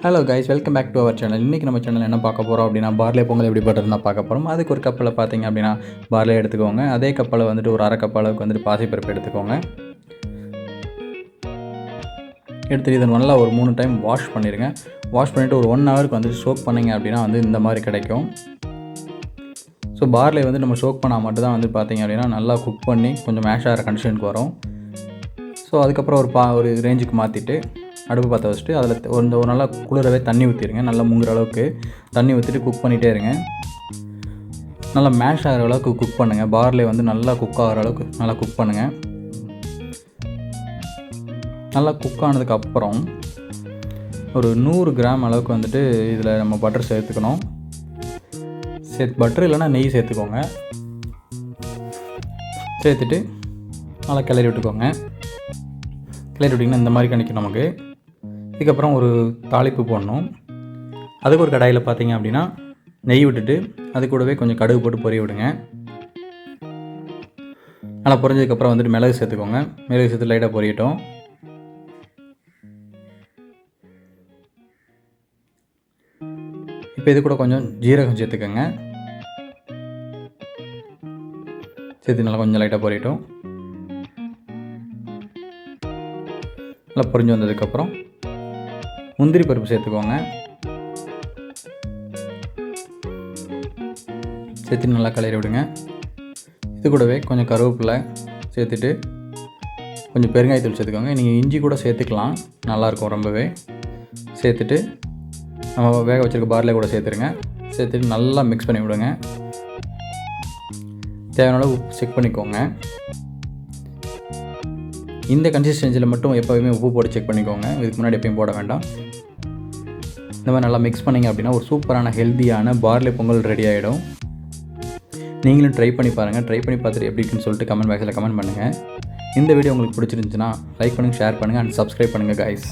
Hello guys, welcome back to our channel. இன்றைக்கி நம்ம channel என்ன பார்க்க போகிறோம் அப்படின்னா, பார்லே பொங்கல் எப்படி பண்ணுறதுனா பார்க்க போகிறோம். அதுக்கு ஒரு கப்பில் பார்த்தீங்க அப்படின்னா பார்லே எடுத்துக்கோங்க. அதே கப்பில் வந்துட்டு ஒரு அரை கப் அளவுக்கு வந்துட்டு பாசிப்பருப்பு எடுத்துக்கோங்க. எடுத்துகிட்டு இதை நல்லா ஒரு 3 டைம் வாஷ் பண்ணிடுங்க. வாஷ் பண்ணிவிட்டு ஒரு 1 ஹவருக்கு வந்துட்டு சோக் பண்ணிங்க அப்படின்னா வந்து இந்த மாதிரி கிடைக்கும். ஸோ பார்லே வந்து நம்ம சோக் பண்ணால் மட்டும் தான் வந்து பார்த்திங்க அப்படின்னா நல்லா குக் பண்ணி கொஞ்சம் மேஷ் ஆகிற கண்டிஷனுக்கு வரும். ஸோ அதுக்கப்புறம் ஒரு ரேஞ்சுக்கு மாற்றிட்டு அடுப்பு பற்ற வச்சுட்டு அதில் ஒரு நல்லா குளிரவே தண்ணி ஊற்றிடுங்க. நல்லா முங்குற அளவுக்கு தண்ணி ஊற்றிட்டு குக் பண்ணிகிட்டே இருங்க. நல்லா மேஷ் ஆகிற அளவுக்கு குக் பண்ணுங்கள். பார்லே வந்து நல்லா குக் ஆகிற அளவுக்கு நல்லா குக் பண்ணுங்கள். நல்லா குக் ஆனதுக்கப்புறம் ஒரு 100 கிராம் அளவுக்கு வந்துட்டு இதில் நம்ம பட்டர் சேர்த்துக்கணும். பட்டர் இல்லைனா நெய் சேர்த்துக்கோங்க. சேர்த்துட்டு நல்லா கிளறி விட்டுக்கோங்க. கிளறி விட்டிங்கன்னா இந்த மாதிரி கிடைக்கும் நமக்கு. இதுக்கப்புறம் ஒரு தாளிப்பு போடணும். அதுக்கு ஒரு கடாயில் பார்த்தீங்க அப்படின்னா நெய் விட்டுட்டு அது கூடவே கொஞ்சம் கடுகு போட்டு பொரிய விடுங்க. நல்லா பொரிஞ்சதுக்கப்புறம் வந்துட்டு மிளகு சேர்த்துக்கோங்க. மிளகு சேர்த்து லைட்டாக பொரியட்டும். இப்போ இது கூட கொஞ்சம் ஜீரகம் சேர்த்துக்கோங்க. சேர்த்து நல்லா கொஞ்சம் லைட்டாக பொரியட்டும். நல்லா பொரிஞ்சு வந்ததுக்கப்புறம் முந்திரி பருப்பு சேர்த்துக்கோங்க. சேர்த்து நல்லா கிளறி விடுங்க. இது கூடவே கொஞ்சம் கருவேப்பிலை சேர்த்துட்டு கொஞ்சம் பெருங்காயத்தூள் சேர்த்துக்கோங்க. நீங்கள் இஞ்சி கூட சேர்த்துக்கலாம், நல்லாயிருக்கும் ரொம்பவே. சேர்த்துட்டு நம்ம வேக வச்சுருக்க பார்லே கூட சேர்த்துருங்க. சேர்த்துட்டு நல்லா மிக்ஸ் பண்ணி விடுங்க. தேவையான அளவு உப்பு செக் பண்ணிக்கோங்க. இந்த கன்சிஸ்டன்சியில் மட்டும் எப்போவுமே உப்பு போட்டு செக் பண்ணிக்கோங்க. இதுக்கு முன்னாடி எப்பயும் போட வேண்டாம். இந்த மாதிரி நல்லா மிக்ஸ் பண்ணிங்க அப்படின்னா ஒரு சூப்பரான ஹெல்த்தியான பார்லே பொங்கல் ரெடி ஆகிடும். நீங்களும் ட்ரை பண்ணி பாருங்கள். ட்ரை பண்ணி பார்த்துட்டு எப்படி இருக்குன்னு சொல்லிட்டு கமெண்ட் பாக்ஸில் கமெண்ட் பண்ணுங்கள். இந்த வீடியோ உங்களுக்கு பிடிச்சிருந்துச்சுன்னா லைக் பண்ணுங்கள், ஷேர் பண்ணுங்கள் அண்ட் சப்ஸ்கிரைப் பண்ணுங்கள் கைஸ்.